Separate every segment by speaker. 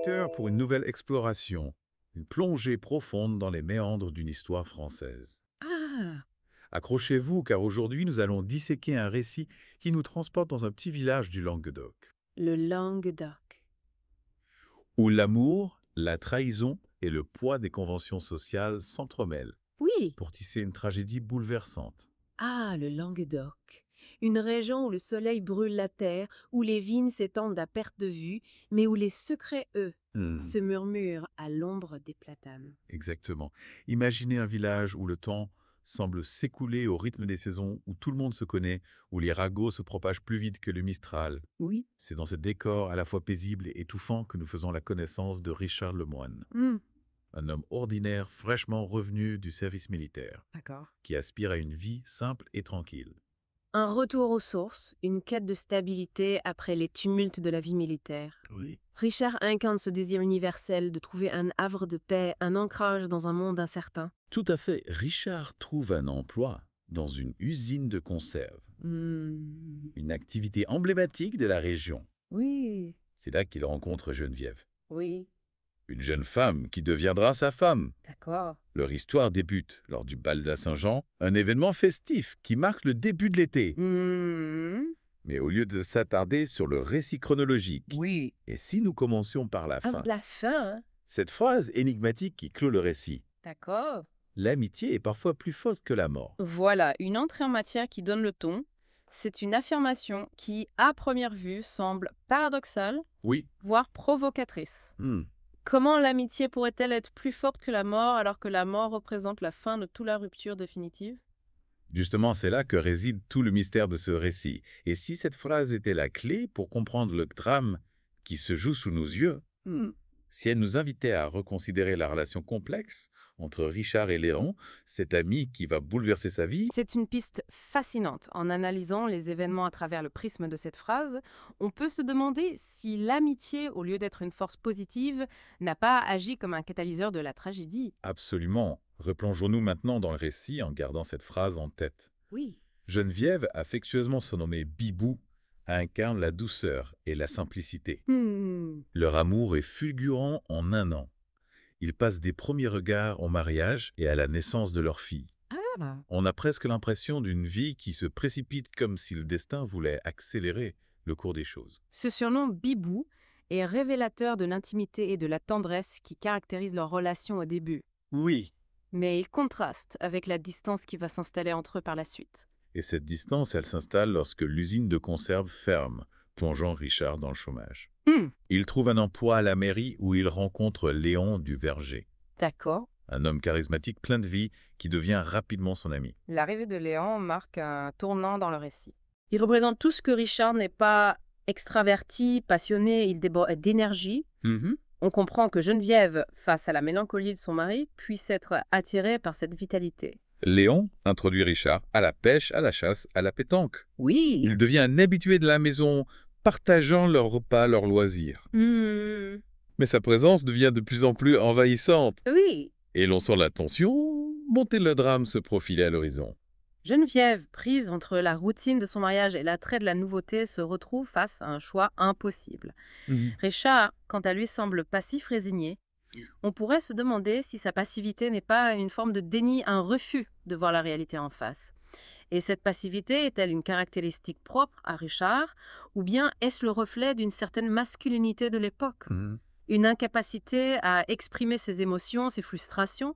Speaker 1: lecteurs pour une nouvelle exploration, une plongée profonde dans les méandres d'une histoire française.
Speaker 2: Ah,
Speaker 1: Accrochez-vous car aujourd'hui nous allons disséquer un récit qui nous transporte dans un petit village du Languedoc,
Speaker 2: le Languedoc.
Speaker 1: où l'amour, la trahison et le poids des conventions sociales s'entremêlent
Speaker 2: Oui.
Speaker 1: pour tisser une tragédie bouleversante.
Speaker 2: Ah, le Languedoc. Une région où le soleil brûle la terre, où les vignes s'étendent à perte de vue, mais où les secrets, eux, se murmurent à l'ombre des platanes.
Speaker 1: Exactement. Imaginez un village où le temps semble s'écouler au rythme des saisons, où tout le monde se connaît, où les ragots se propagent plus vite que le Mistral.
Speaker 2: Oui.
Speaker 1: C'est dans ce décor à la fois paisible et étouffant que nous faisons la connaissance de Richard Lemoine,
Speaker 2: Hmm,
Speaker 1: un homme ordinaire fraîchement revenu du service militaire,
Speaker 2: d'accord.
Speaker 1: qui aspire à une vie simple et tranquille.
Speaker 2: Un retour aux sources, une quête de stabilité après les tumultes de la vie militaire.
Speaker 1: Oui.
Speaker 2: Richard incarne ce désir universel de trouver un havre de paix, un ancrage dans un monde incertain.
Speaker 1: Tout à fait. Richard trouve un emploi dans une usine de conserve,
Speaker 2: Hmm,
Speaker 1: une activité emblématique de la région.
Speaker 2: oui,
Speaker 1: C'est là qu'il rencontre Geneviève,
Speaker 2: oui,
Speaker 1: une jeune femme qui deviendra sa femme.
Speaker 2: d'accord.
Speaker 1: Leur histoire débute lors du bal de la Saint-Jean, un événement festif qui marque le début de l'été.
Speaker 2: Hmm,
Speaker 1: Mais au lieu de s'attarder sur le récit chronologique,
Speaker 2: oui.
Speaker 1: et si nous commencions par la fin,
Speaker 2: La fin, hein?
Speaker 1: cette phrase énigmatique qui clôt le récit,
Speaker 2: D'accord.
Speaker 1: l'amitié est parfois plus forte que la mort.
Speaker 3: Voilà, une entrée en matière qui donne le ton. C'est une affirmation qui, à première vue, semble paradoxale,
Speaker 1: Oui.
Speaker 3: voire provocatrice. Comment l'amitié pourrait-elle être plus forte que la mort alors que la mort représente la fin de toute la rupture définitive?
Speaker 1: Justement, c'est là que réside tout le mystère de ce récit. Et si cette phrase était la clé pour comprendre le drame qui se joue sous nos yeux, si elle nous invitait à reconsidérer la relation complexe entre Richard et Léon, cet ami qui va bouleverser sa vie,
Speaker 3: C'est une piste fascinante. En analysant les événements à travers le prisme de cette phrase, on peut se demander si l'amitié, au lieu d'être une force positive, n'a pas agi comme un catalyseur de la tragédie.
Speaker 1: absolument. Replongeons-nous maintenant dans le récit en gardant cette phrase en tête.
Speaker 2: Oui.
Speaker 1: Geneviève, affectueusement surnommée Bibou, incarne la douceur et la simplicité.
Speaker 2: Hmm,
Speaker 1: Leur amour est fulgurant en un an. Ils passent des premiers regards au mariage et à la naissance de leur fille.
Speaker 2: ah,
Speaker 1: On a presque l'impression d'une vie qui se précipite comme si le destin voulait accélérer le cours des choses.
Speaker 3: Ce surnom Bibou est révélateur de l'intimité et de la tendresse qui caractérisent leur relation au début.
Speaker 1: Oui.
Speaker 3: Mais il contraste avec la distance qui va s'installer entre eux par la suite.
Speaker 1: Et cette distance, elle s'installe lorsque l'usine de conserve ferme, plongeant Richard dans le chômage.
Speaker 3: Hmm,
Speaker 1: Il trouve un emploi à la mairie où il rencontre Léon du Verger,
Speaker 3: d'accord.
Speaker 1: un homme charismatique plein de vie qui devient rapidement son ami.
Speaker 3: L'arrivée de Léon marque un tournant dans le récit. Il représente tout ce que Richard n'est pas extraverti, passionné, il déborde d'énergie. On comprend que Geneviève, face à la mélancolie de son mari, puisse être attirée par cette vitalité.
Speaker 1: Léon introduit Richard à la pêche, à la chasse, à la pétanque.
Speaker 2: oui.
Speaker 1: Il devient un habitué de la maison, partageant leurs repas, leurs loisirs.
Speaker 3: Hmm,
Speaker 1: Mais sa présence devient de plus en plus envahissante.
Speaker 2: Oui.
Speaker 1: Et l'on sent la tension monter, le drame se profiler à l'horizon.
Speaker 3: Geneviève, prise entre la routine de son mariage et l'attrait de la nouveauté, se retrouve face à un choix impossible. Richard, quant à lui, semble passif, résigné. On pourrait se demander si sa passivité n'est pas une forme de déni, un refus de voir la réalité en face. Et cette passivité est-elle une caractéristique propre à Richard, ou bien est-ce le reflet d'une certaine masculinité de l'époque? Une incapacité à exprimer ses émotions, ses frustrations?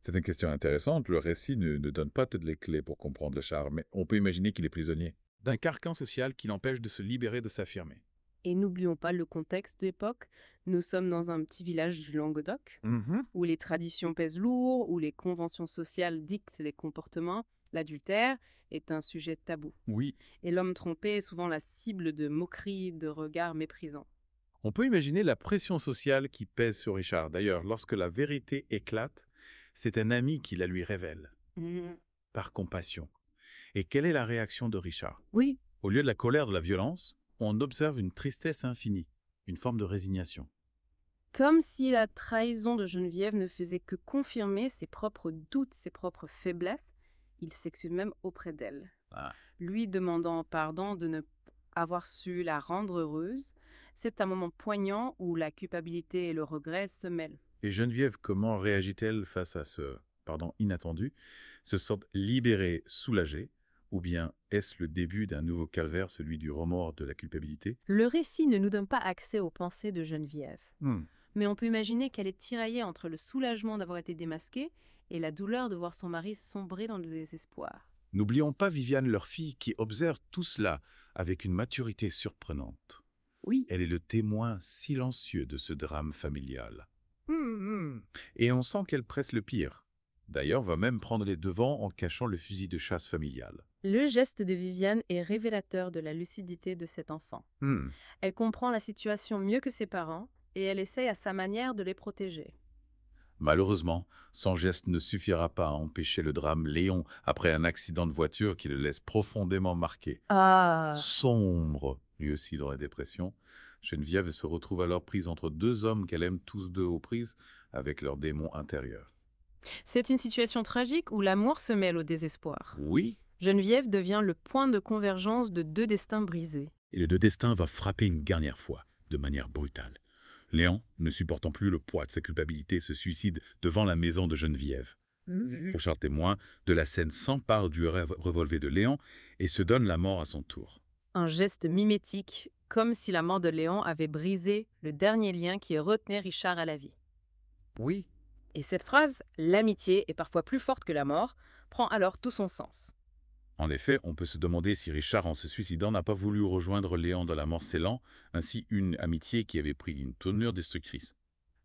Speaker 1: C'est une question intéressante. Le récit ne donne pas toutes les clés pour comprendre le charme, mais on peut imaginer qu'il est prisonnier d'un carcan social qui l'empêche de se libérer de s'affirmer.
Speaker 3: Et n'oublions pas le contexte de l'époque. Nous sommes dans un petit village du Languedoc, où les traditions pèsent lourd, où les conventions sociales dictent les comportements. L'adultère est un sujet tabou.
Speaker 1: Oui.
Speaker 3: Et l'homme trompé est souvent la cible de moqueries, de regards méprisants.
Speaker 1: On peut imaginer la pression sociale qui pèse sur Richard. D'ailleurs, lorsque la vérité éclate, c'est un ami qui la lui révèle, par compassion. Et quelle est la réaction de Richard?
Speaker 2: Oui.
Speaker 1: Au lieu de la colère, de la violence, on observe une tristesse infinie, une forme de résignation.
Speaker 3: Comme si la trahison de Geneviève ne faisait que confirmer ses propres doutes, ses propres faiblesses, il s'excuse même auprès d'elle.
Speaker 1: Ah.
Speaker 3: Lui demandant pardon de ne avoir su la rendre heureuse, C'est un moment poignant où la culpabilité et le regret se mêlent.
Speaker 1: Et Geneviève, comment réagit-elle face à ce, inattendu? Se sent libérée, soulagée? Ou bien est-ce le début d'un nouveau calvaire, celui du remords, de la culpabilité?
Speaker 3: Le récit ne nous donne pas accès aux pensées de Geneviève,
Speaker 1: Hmm.
Speaker 3: mais on peut imaginer qu'elle est tiraillée entre le soulagement d'avoir été démasquée et la douleur de voir son mari sombrer dans le désespoir.
Speaker 1: N'oublions pas Viviane, leur fille, qui observe tout cela avec une maturité surprenante.
Speaker 4: Oui.
Speaker 1: Elle est le témoin silencieux de ce drame familial.
Speaker 4: Hum.
Speaker 1: Et on sent qu'elle presse le pire. D'ailleurs, va même prendre les devants en cachant le fusil de chasse familial.
Speaker 3: Le geste de Viviane est révélateur de la lucidité de cet enfant. Elle comprend la situation mieux que ses parents et elle essaye à sa manière de les protéger.
Speaker 1: Malheureusement, son geste ne suffira pas à empêcher le drame Léon après un accident de voiture qui le laisse profondément marqué. Sombre, lui aussi dans la dépression, Geneviève se retrouve alors prise entre deux hommes qu'elle aime tous deux aux prises avec leurs démons intérieurs.
Speaker 3: C'est une situation tragique où l'amour se mêle au désespoir.
Speaker 1: Oui.
Speaker 3: Geneviève devient le point de convergence de deux destins brisés.
Speaker 1: Et le destin va frapper une dernière fois, de manière brutale. Léon, ne supportant plus le poids de sa culpabilité, se suicide devant la maison de Geneviève. Prochain témoin de la scène s'empare du revolver de Léon et se donne la mort à son tour.
Speaker 3: Un geste mimétique, comme si la mort de Léon avait brisé le dernier lien qui retenait Richard à la vie.
Speaker 4: Oui.
Speaker 3: Et cette phrase, « l'amitié est parfois plus forte que la mort », prend alors tout son sens.
Speaker 1: En effet, on peut se demander si Richard, en se suicidant, n'a pas voulu rejoindre Léon dans la mort scellant, ainsi une amitié qui avait pris une tournure destructrice.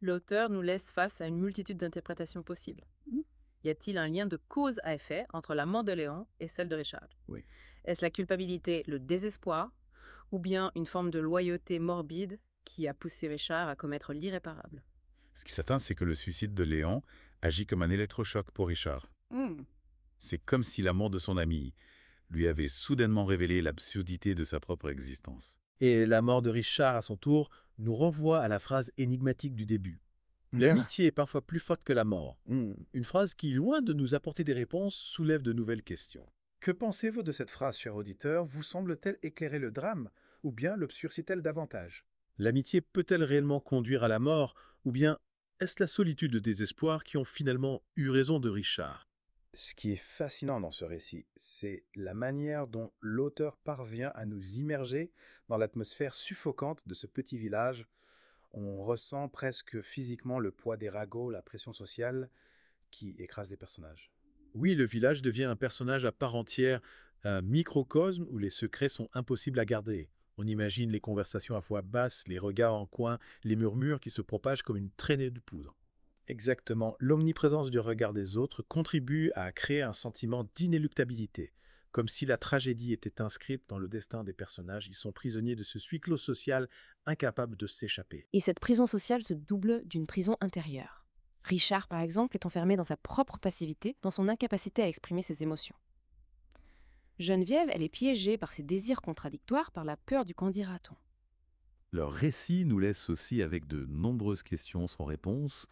Speaker 3: L'auteur nous laisse face à une multitude d'interprétations possibles. Y a-t-il un lien de cause à effet entre la mort de Léon et celle de Richard?
Speaker 4: Oui.
Speaker 3: Est-ce la culpabilité, le désespoir, ou bien une forme de loyauté morbide qui a poussé Richard à commettre l'irréparable?
Speaker 1: Ce qui est certain, c'est que le suicide de Léon agit comme un électrochoc pour Richard. C'est comme si la mort de son ami lui avait soudainement révélé l'absurdité de sa propre existence.
Speaker 5: Et la mort de Richard, à son tour, nous renvoie à la phrase énigmatique du début. L'amitié est parfois plus forte que la mort. Une phrase qui, loin de nous apporter des réponses, soulève de nouvelles questions.
Speaker 6: Que pensez-vous de cette phrase, cher auditeur? Vous semble-t-elle éclairer le drame, ou bien l'obscurcit-elle davantage?
Speaker 5: L'amitié peut-elle réellement conduire à la mort, ou bien est-ce la solitude et le désespoir qui ont finalement eu raison de Richard?
Speaker 6: Ce qui est fascinant dans ce récit, c'est la manière dont l'auteur parvient à nous immerger dans l'atmosphère suffocante de ce petit village. On ressent presque physiquement le poids des ragots, la pression sociale qui écrase les personnages.
Speaker 5: Oui, le village devient un personnage à part entière, un microcosme où les secrets sont impossibles à garder. On imagine les conversations à voix basse, les regards en coin, les murmures qui se propagent comme une traînée de poudre. Exactement, l'omniprésence du regard des autres contribue à créer un sentiment d'inéluctabilité, comme si la tragédie était inscrite dans le destin des personnages. Ils sont prisonniers de ce huis clos social, incapables de s'échapper.
Speaker 2: Et cette prison sociale se double d'une prison intérieure. Richard, par exemple, est enfermé dans sa propre passivité, dans son incapacité à exprimer ses émotions. Geneviève, elle est piégée par ses désirs contradictoires, par la peur du qu'en dira-t-on.
Speaker 1: Leur récit nous laisse aussi avec de nombreuses questions sans réponse.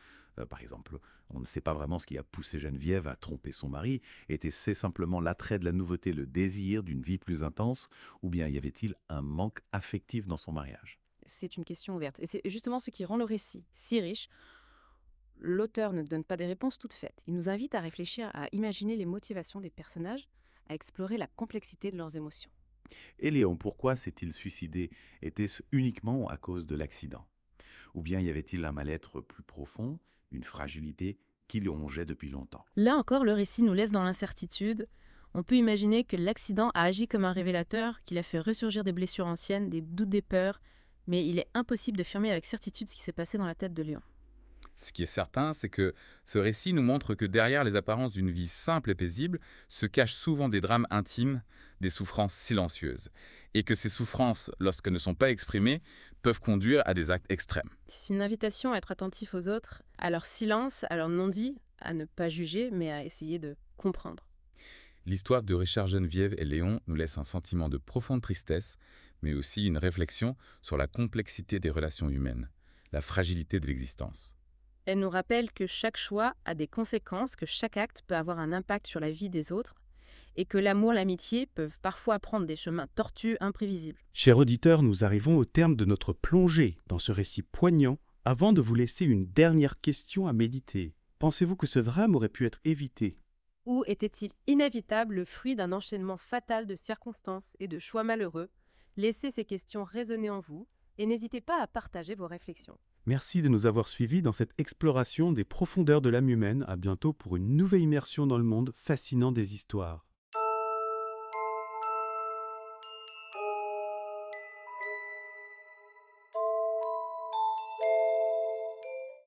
Speaker 1: Par exemple, on ne sait pas vraiment ce qui a poussé Geneviève à tromper son mari. Était-ce simplement l'attrait de la nouveauté, le désir d'une vie plus intense, ou bien y avait-il un manque affectif dans son mariage?
Speaker 2: C'est une question ouverte. Et c'est justement ce qui rend le récit si riche. L'auteur ne donne pas des réponses toutes faites. Il nous invite à réfléchir, à imaginer les motivations des personnages, à explorer la complexité de leurs émotions.
Speaker 1: Et Léon, pourquoi s'est-il suicidé? Était-ce uniquement à cause de l'accident? Ou bien y avait-il un mal-être plus profond, une fragilité qui le rongeait depuis longtemps?
Speaker 3: Là encore, le récit nous laisse dans l'incertitude. On peut imaginer que l'accident a agi comme un révélateur, qu'il a fait ressurgir des blessures anciennes, des doutes, des peurs, mais il est impossible d'affirmer avec certitude ce qui s'est passé dans la tête de Léon.
Speaker 4: Ce qui est certain, c'est que ce récit nous montre que derrière les apparences d'une vie simple et paisible se cachent souvent des drames intimes, des souffrances silencieuses. Et que ces souffrances, lorsqu'elles ne sont pas exprimées, peuvent conduire à des actes extrêmes.
Speaker 3: C'est une invitation à être attentif aux autres, à leur silence, à leur non-dit, à ne pas juger, mais à essayer de comprendre.
Speaker 4: L'histoire de Richard, Geneviève et Léon nous laisse un sentiment de profonde tristesse, mais aussi une réflexion sur la complexité des relations humaines, la fragilité de l'existence.
Speaker 3: Elle nous rappelle que chaque choix a des conséquences, que chaque acte peut avoir un impact sur la vie des autres, et que l'amour, l'amitié peuvent parfois prendre des chemins tortueux, imprévisibles.
Speaker 7: Chers auditeurs, nous arrivons au terme de notre plongée dans ce récit poignant. Avant de vous laisser une dernière question à méditer, pensez-vous que ce drame aurait pu être évité?
Speaker 3: Ou était-il inévitable, le fruit d'un enchaînement fatal de circonstances et de choix malheureux? Laissez ces questions résonner en vous et n'hésitez pas à partager vos réflexions.
Speaker 7: Merci de nous avoir suivis dans cette exploration des profondeurs de l'âme humaine. À bientôt pour une nouvelle immersion dans le monde fascinant des histoires.